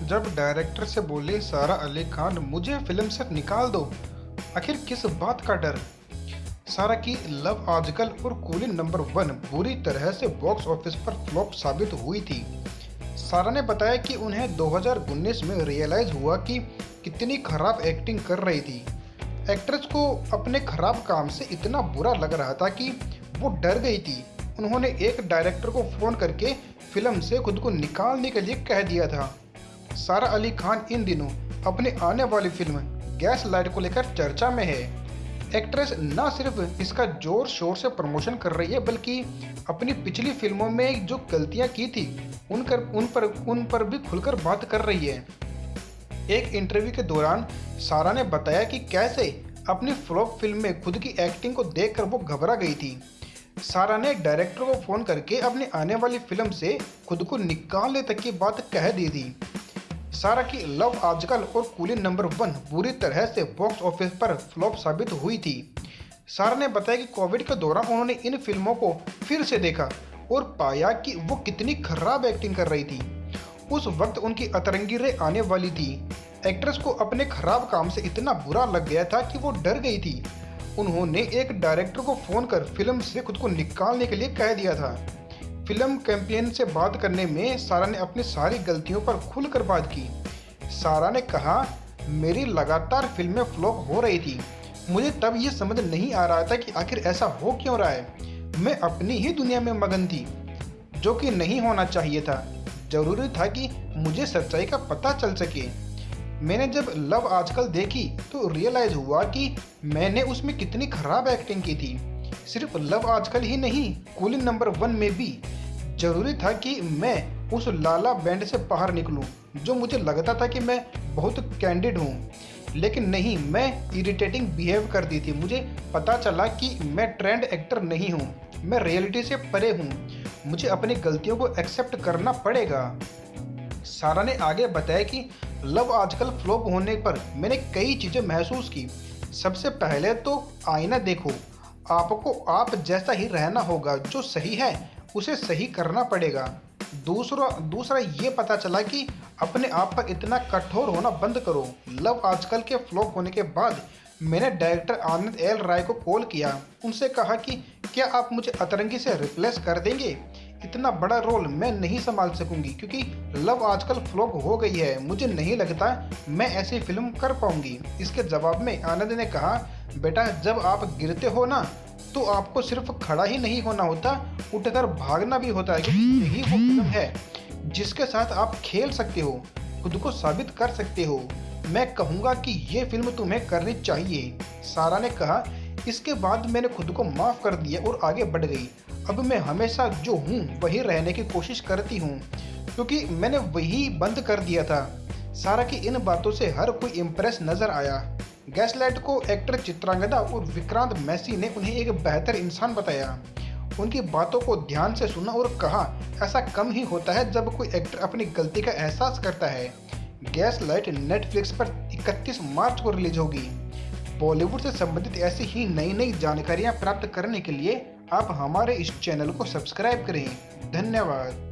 जब डायरेक्टर से बोले सारा अली खान मुझे फिल्म से निकाल दो, आखिर किस बात का डर। सारा की लव आजकल और कूली नंबर 1 बुरी तरह से बॉक्स ऑफिस पर फ्लॉप साबित हुई थी। सारा ने बताया कि उन्हें 2019 में रियलाइज हुआ कि कितनी खराब एक्टिंग कर रही थी। एक्ट्रेस को अपने खराब काम से इतना बुरा लग रहा था कि वो डर गई थी। उन्होंने एक डायरेक्टर को फ़ोन करके फिल्म से खुद को निकालने के लिए कह दिया था। सारा अली खान इन दिनों अपनी आने वाली फिल्म गैस लाइट को लेकर चर्चा में है। एक्ट्रेस न सिर्फ इसका जोर शोर से प्रमोशन कर रही है, बल्कि अपनी पिछली फिल्मों में जो गलतियां की थी उन पर भी खुलकर बात कर रही है। एक इंटरव्यू के दौरान सारा ने बताया कि कैसे अपनी फ्लॉप फिल्म में खुद की एक्टिंग को देखकर वो घबरा गई थी। सारा ने डायरेक्टर को फ़ोन करके अपनी आने वाली फिल्म से खुद को निकालने तक की बात कह दी थी। सारा की लव आजकल और कूली नंबर 1 बुरी तरह से बॉक्स ऑफिस पर फ्लॉप साबित हुई थी। सारा ने बताया कि कोविड के दौरान उन्होंने इन फिल्मों को फिर से देखा और पाया कि वो कितनी खराब एक्टिंग कर रही थी। उस वक्त उनकी अतरंगी रे आने वाली थी। एक्ट्रेस को अपने खराब काम से इतना बुरा लग गया था कि वो डर गई थी। उन्होंने एक डायरेक्टर को फ़ोन कर फिल्म से खुद को निकालने के लिए कह दिया था। फिल्म कैंपेन से बात करने में सारा ने अपनी सारी गलतियों पर खुलकर बात की। सारा ने कहा, मेरी लगातार फिल्में फ्लॉप हो रही थी। मुझे तब ये समझ नहीं आ रहा था कि आखिर ऐसा हो क्यों रहा है। मैं अपनी ही दुनिया में मगन थी, जो कि नहीं होना चाहिए था। जरूरी था कि मुझे सच्चाई का पता चल सके। मैंने जब लव आजकल देखी तो रियलाइज हुआ कि मैंने उसमें कितनी खराब एक्टिंग की थी। सिर्फ लव आजकल ही नहीं, कूली नंबर 1 में भी। जरूरी था कि मैं उस लाला बैंड से बाहर निकलूं, जो मुझे लगता था कि मैं बहुत कैंडिड हूँ, लेकिन नहीं, मैं इरिटेटिंग बिहेव करती थी। मुझे पता चला कि मैं ट्रेंड एक्टर नहीं हूँ, मैं रियलिटी से परे हूँ। मुझे अपनी गलतियों को एक्सेप्ट करना पड़ेगा। सारा ने आगे बताया कि लव आजकल फ्लॉप होने पर मैंने कई चीज़ें महसूस की। सबसे पहले तो आईना देखो, आपको आप जैसा ही रहना होगा। जो सही है उसे सही करना पड़ेगा। दूसरा ये पता चला कि अपने आप पर इतना कठोर होना बंद करो। लव आजकल के फ्लॉप होने के बाद मैंने डायरेक्टर आनंद एल राय को कॉल किया। उनसे कहा कि क्या आप मुझे अतरंगी से रिप्लेस कर देंगे। इतना बड़ा रोल मैं नहीं संभाल सकूंगी, क्योंकि लव आजकल फ्लॉप हो गई है। मुझे नहीं लगता मैं ऐसी फिल्म कर पाऊंगी। इसके जवाब में आनंद ने कहा, बेटा, जब आप गिरते हो ना, तो आपको सिर्फ खड़ा ही नहीं होना होता, उठकर भागना भी होता है। क्योंकि यही वो फिल्म है जिसके साथ आप खेल सकते हो, खुद को साबित कर सकते हो। मैं कहूँगा कि ये फिल्म तुम्हें करनी चाहिए। सारा ने कहा, इसके बाद मैंने खुद को माफ़ कर दिया और आगे बढ़ गई। अब मैं हमेशा जो हूँ वही रहने की कोशिश करती हूँ, क्योंकि मैंने वही बंद कर दिया था। सारा की इन बातों से हर कोई इम्प्रेस नजर आया। गैसलाइट को एक्टर चित्रांगदा और विक्रांत मैसी ने उन्हें एक बेहतर इंसान बताया। उनकी बातों को ध्यान से सुना और कहा, ऐसा कम ही होता है जब कोई एक्टर अपनी गलती का एहसास करता है। गैसलाइट नेटफ्लिक्स पर 31 मार्च को रिलीज होगी। बॉलीवुड से संबंधित ऐसी ही नई नई जानकारियाँ प्राप्त करने के लिए आप हमारे इस चैनल को सब्सक्राइब करें। धन्यवाद।